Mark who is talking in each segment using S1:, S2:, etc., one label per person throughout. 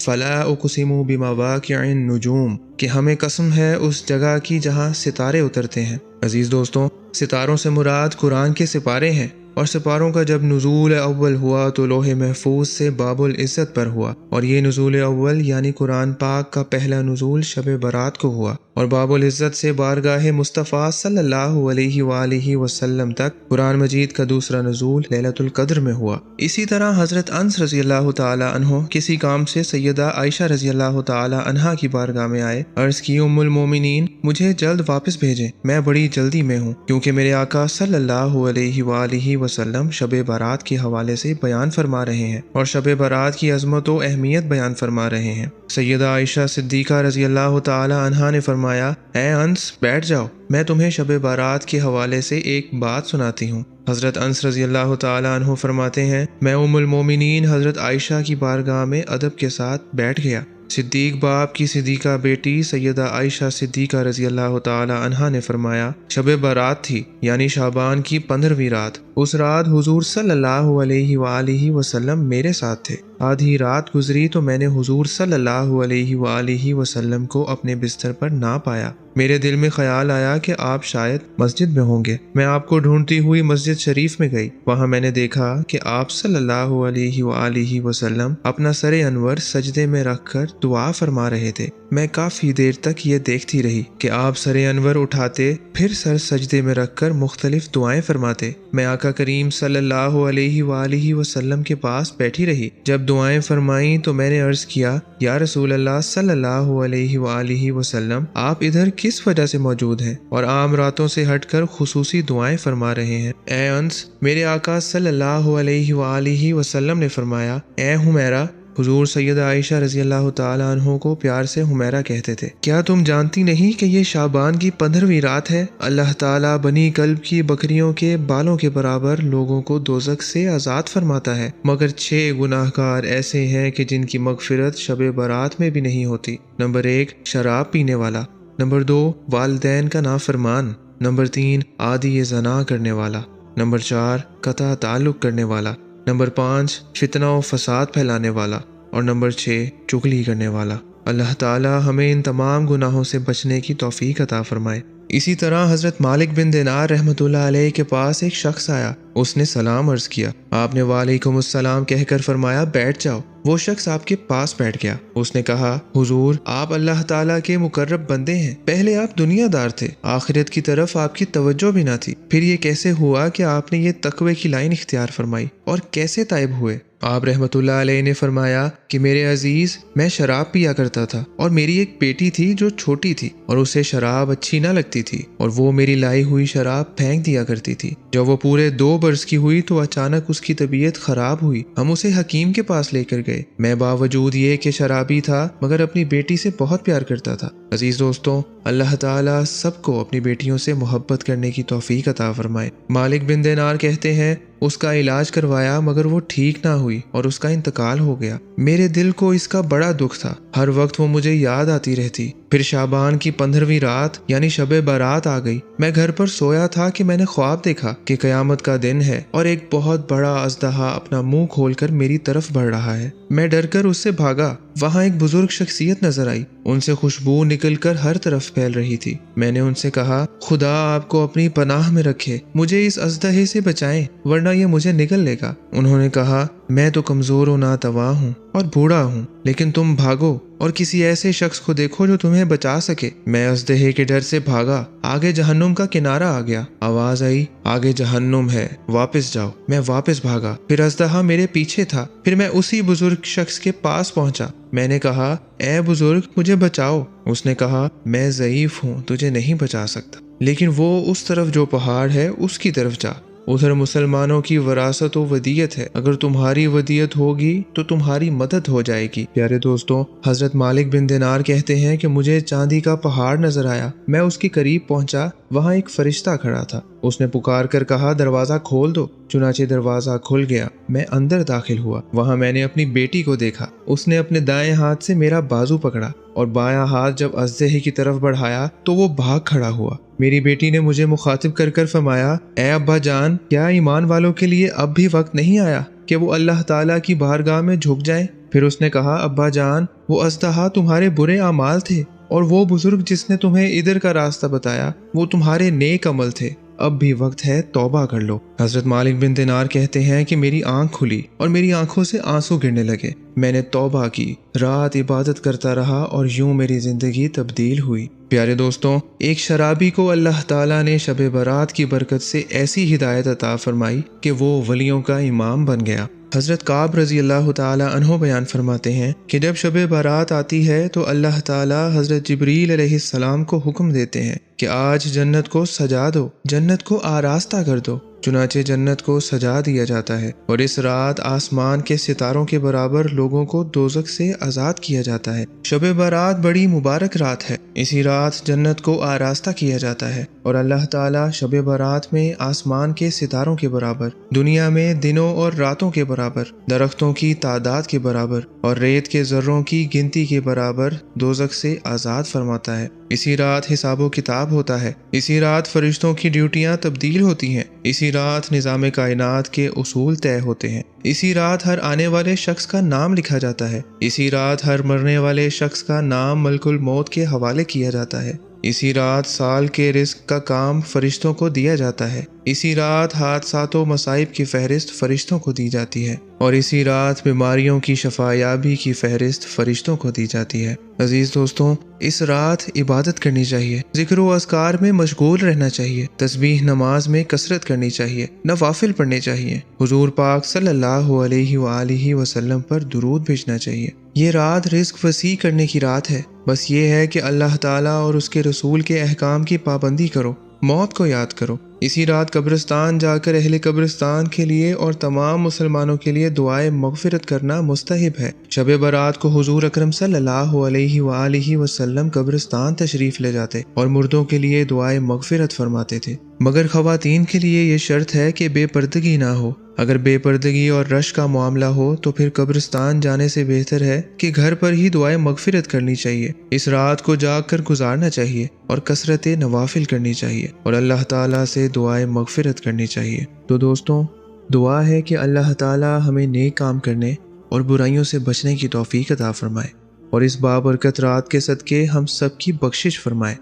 S1: فلا اقسم بمواقع النجوم کہ ہمیں قسم ہے اس جگہ کی جہاں ستارے اترتے ہیں۔ عزیز دوستوں، ستاروں سے مراد قرآن کے سپارے ہیں، اور سپاروں کا جب نزول اول ہوا تو لوح محفوظ سے باب العزت پر ہوا، اور یہ نزول اول یعنی قرآن پاک کا پہلا نزول شب برات کو ہوا، اور باب العزت سے بارگاہ مصطفیٰ صلی اللہ علیہ وآلہ وسلم تک قرآن مجید کا دوسرا نزول لیلۃ القدر میں ہوا۔ اسی طرح حضرت انس رضی اللہ تعالی عنہ کسی کام سے سیدہ عائشہ رضی اللہ تعالی عنہا کی بارگاہ میں آئے، عرض کی ام المومنین مجھے جلد واپس بھیجیں، میں بڑی جلدی میں ہوں، کیونکہ میرے آقا صلی اللہ علیہ وآلہ وسلم شب برات کے حوالے سے بیان فرما رہے ہیں اور شب برات کی عظمت و اہمیت بیان فرما رہے ہیں۔ سیدہ عائشہ صدیقہ رضی اللہ تعالی عنہا نے فرمایا، اے انس بیٹھ جاؤ، میں تمہیں شب برات کے حوالے سے ایک بات سناتی ہوں۔ حضرت انس رضی اللہ تعالی عنہ فرماتے ہیں، میں ام المومنین حضرت عائشہ کی بارگاہ میں ادب کے ساتھ بیٹھ گیا۔ صدیق باپ کی صدیقہ بیٹی سیدہ عائشہ صدیقہ رضی اللہ تعالی عنہا نے فرمایا، شب برات تھی یعنی شعبان کی 15ویں رات۔ اس رات حضور صلی اللہ علیہ وآلہ وسلم میرے ساتھ تھے۔ آدھی رات گزری تو میں نے حضور صلی اللہ علیہ وآلہ وسلم کو اپنے بستر پر نہ پایا۔ میرے دل میں خیال آیا کہ آپ شاید مسجد میں ہوں گے۔ میں آپ کو ڈھونڈتی ہوئی مسجد شریف میں گئی۔ وہاں میں نے دیکھا کہ آپ صلی اللہ علیہ وآلہ وسلم اپنا سر انور سجدے میں رکھ کر دعا فرما رہے تھے۔ میں کافی دیر تک یہ دیکھتی رہی کہ آپ سر انور اٹھاتے، پھر سر سجدے میں رکھ کر مختلف دعائیں فرماتے۔ میں آقا کریم صلی اللہ علیہ وآلہ وسلم کے پاس بیٹھی رہی۔ جب دعائیں فرمائیں تو میں نے عرض کیا، یا رسول اللہ صلی اللہ علیہ وآلہ وسلم، آپ ادھر کس وجہ سے موجود ہیں اور عام راتوں سے ہٹ کر خصوصی دعائیں فرما رہے ہیں؟ اے انس، میرے آقا صلی اللہ علیہ وآلہ وسلم نے فرمایا، اے حمیرہ، حضور سیدہ عائشہ رضی اللہ تعالی عنہ کو پیار سے حمیرہ کہتے تھے، کیا تم جانتی نہیں کہ یہ شعبان کی 15ویں رات ہے؟ اللہ تعالیٰ بنی کلب کی بکریوں کے بالوں کے برابر لوگوں کو دوزخ سے آزاد فرماتا ہے، مگر 6 گناہ گار ایسے ہیں کہ جن کی مغفرت شب برات میں بھی نہیں ہوتی۔ نمبر 1، شراب پینے والا۔ نمبر 2، والدین کا نافرمان۔ نمبر 3، عادی زنا کرنے والا۔ نمبر 4، قطع تعلق کرنے والا۔ نمبر 5، فتنہ و فساد پھیلانے والا۔ اور نمبر 6، چغلی کرنے والا۔ اللہ تعالی ہمیں ان تمام گناہوں سے بچنے کی توفیق عطا فرمائے۔ اسی طرح حضرت مالک بن دینار رحمۃ اللہ علیہ کے پاس ایک شخص آیا۔ اس نے سلام عرض کیا۔ آپ نے وعلیکم السلام کہہ کر فرمایا، بیٹھ جاؤ۔ وہ شخص آپ کے پاس بیٹھ گیا۔ اس نے کہا، حضور، آپ اللہ تعالیٰ کے مقرب بندے ہیں۔ پہلے آپ دنیا دار تھے، آخرت کی طرف آپ کی توجہ بھی نہ تھی، پھر یہ کیسے ہوا کہ آپ نے یہ تقوی کی لائن اختیار فرمائی، اور کیسے تائب ہوئے؟ آپ رحمت اللہ علیہ نے فرمایا کہ میرے عزیز، میں شراب پیا کرتا تھا، اور میری ایک بیٹی تھی جو چھوٹی تھی، اور اسے شراب اچھی نہ لگتی تھی، اور وہ میری لائی ہوئی شراب پھینک دیا کرتی تھی۔ جب وہ پورے 2 برس کی ہوئی تو اچانک اس کی طبیعت خراب ہوئی۔ ہم اسے حکیم کے پاس لے کر گئے۔ میں باوجود یہ کہ شرابی تھا مگر اپنی بیٹی سے بہت پیار کرتا تھا۔ عزیز دوستوں، اللہ تعالیٰ سب کو اپنی بیٹیوں سے محبت کرنے کی توفیق عطا فرمائے۔ مالک بن دینار کہتے ہیں، اس کا علاج کروایا مگر وہ ٹھیک نہ ہوئی اور اس کا انتقال ہو گیا۔ میرے دل کو اس کا بڑا دکھ تھا، ہر وقت وہ مجھے یاد آتی رہتی۔ پھر شعبان کی 15ویں رات یعنی شب برات آ گئی۔ میں گھر پر سویا تھا کہ میں نے خواب دیکھا کہ قیامت کا دن ہے اور ایک بہت بڑا اژدہا اپنا منہ کھول کر میری طرف بڑھ رہا ہے۔ میں ڈر کر اس سے بھاگا۔ وہاں ایک بزرگ شخصیت نظر آئی، ان سے خوشبو نکل کر ہر طرف پھیل رہی تھی۔ میں نے ان سے کہا، خدا آپ کو اپنی پناہ میں رکھے، مجھے اس اژدہے سے بچائیں ورنہ یہ مجھے نگل لے گا۔ انہوں نے کہا، میں تو کمزور و ناتواں ہوں اور بوڑھا ہوں، لیکن تم بھاگو اور کسی ایسے شخص کو دیکھو جو تمہیں بچا سکے۔ میں اژدہے کے ڈر سے بھاگا، آگے جہنم کا کنارہ آ گیا۔ آواز آئی، آگے جہنم ہے، واپس جاؤ۔ میں واپس بھاگا، پھر اژدہا میرے پیچھے تھا۔ پھر میں اسی بزرگ شخص کے پاس پہنچا۔ میں نے کہا، اے بزرگ، مجھے بچاؤ۔ اس نے کہا، میں ضعیف ہوں، تجھے نہیں بچا سکتا، لیکن وہ اس طرف جو پہاڑ ہے اس کی طرف جا، ادھر مسلمانوں کی وراثت و ودیت ہے، اگر تمہاری ودیت ہوگی تو تمہاری مدد ہو جائے گی۔ پیارے دوستوں، حضرت مالک بن دینار کہتے ہیں کہ مجھے چاندی کا پہاڑ نظر آیا۔ میں اس کے قریب پہنچا، وہاں ایک فرشتہ کھڑا تھا۔ اس نے پکار کر کہا، دروازہ کھول دو۔ چنانچہ دروازہ کھل گیا، میں اندر داخل ہوا۔ وہاں میں نے اپنی بیٹی کو دیکھا۔ اس نے اپنے دائیں ہاتھ سے میرا بازو پکڑا اور بایاں ہاتھ جب اژدہے کی طرف بڑھایا تو وہ بھاگ کھڑا ہوا۔ میری بیٹی نے مجھے مخاطب کر کر فرمایا، اے ابا جان، کیا ایمان والوں کے لیے اب بھی وقت نہیں آیا کہ وہ اللہ تعالیٰ کی بارگاہ میں جھک جائیں پھر اس نے کہا ابا جان وہ اژدہا تمہارے برے اعمال تھے اور وہ بزرگ جس نے تمہیں ادھر کا راستہ بتایا وہ تمہارے نیک عمل تھے، اب بھی وقت ہے توبہ کر لو۔ حضرت مالک بن دینار کہتے ہیں کہ میری آنکھ کھلی اور میری آنکھوں سے آنسو گرنے لگے، میں نے توبہ کی، رات عبادت کرتا رہا اور یوں میری زندگی تبدیل ہوئی۔ پیارے دوستوں، ایک شرابی کو اللہ تعالیٰ نے شب برات کی برکت سے ایسی ہدایت عطا فرمائی کہ وہ ولیوں کا امام بن گیا۔ حضرت کعب رضی اللہ تعالیٰ عنہ بیان فرماتے ہیں کہ جب شب برات آتی ہے تو اللہ تعالیٰ حضرت جبریل علیہ السلام کو حکم دیتے ہیں کہ آج جنت کو سجا دو، جنت کو آراستہ کر دو۔ چنانچہ جنت کو سجا دیا جاتا ہے اور اس رات آسمان کے ستاروں کے برابر لوگوں کو دوزخ سے آزاد کیا جاتا ہے۔ شب برات بڑی مبارک رات ہے، اسی رات جنت کو آراستہ کیا جاتا ہے اور اللہ تعالیٰ شب برات میں آسمان کے ستاروں کے برابر، دنیا میں دنوں اور راتوں کے برابر، درختوں کی تعداد کے برابر اور ریت کے ذروں کی گنتی کے برابر دوزخ سے آزاد فرماتا ہے۔ اسی رات حساب و کتاب ہوتا ہے، اسی رات فرشتوں کی ڈیوٹیاں تبدیل ہوتی ہیں، اسی رات نظام کائنات کے اصول طے ہوتے ہیں، اسی رات ہر آنے والے شخص کا نام لکھا جاتا ہے، اسی رات ہر مرنے والے شخص کا نام ملک الموت کے حوالے کیا جاتا ہے، اسی رات سال کے رزق کا کام فرشتوں کو دیا جاتا ہے، اسی رات حادثات و مصائب کی فہرست فرشتوں کو دی جاتی ہے اور اسی رات بیماریوں کی شفا یابی کی فہرست فرشتوں کو دی جاتی ہے۔ عزیز دوستوں، اس رات عبادت کرنی چاہیے، ذکر و اذکار میں مشغول رہنا چاہیے، تسبیح نماز میں کثرت کرنی چاہیے، نوافل پڑھنے چاہیے، حضور پاک صلی اللہ علیہ وآلہ وسلم پر درود بھیجنا چاہیے۔ یہ رات رزق وسیع کرنے کی رات ہے، بس یہ ہے کہ اللہ تعالیٰ اور اس کے رسول کے احکام کی پابندی کرو، موت کو یاد کرو۔ اسی رات قبرستان جا کر اہل قبرستان کے لیے اور تمام مسلمانوں کے لیے دعائے مغفرت کرنا مستحب ہے۔ شب برات کو حضور اکرم صلی اللہ علیہ وآلہ وسلم قبرستان تشریف لے جاتے اور مردوں کے لیے دعائے مغفرت فرماتے تھے، مگر خواتین کے لیے یہ شرط ہے کہ بے پردگی نہ ہو۔ اگر بے پردگی اور رش کا معاملہ ہو تو پھر قبرستان جانے سے بہتر ہے کہ گھر پر ہی دعائیں مغفرت کرنی چاہیے۔ اس رات کو جاگ کر گزارنا چاہیے اور کثرت نوافل کرنی چاہیے اور اللہ تعالیٰ سے دعائیں مغفرت کرنی چاہیے۔ تو دوستوں، دعا ہے کہ اللہ تعالیٰ ہمیں نیک کام کرنے اور برائیوں سے بچنے کی توفیق عطا فرمائے اور اس بابرکت رات کے صدقے ہم سب کی بخشش فرمائے۔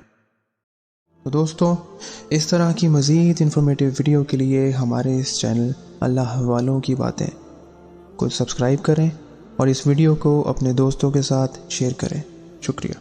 S1: تو دوستوں، اس طرح کی مزید انفارمیٹیو ویڈیو کے لیے ہمارے اس چینل اللہ والوں کی باتیں کو سبسکرائب کریں اور اس ویڈیو کو اپنے دوستوں کے ساتھ شیئر کریں۔ شکریہ۔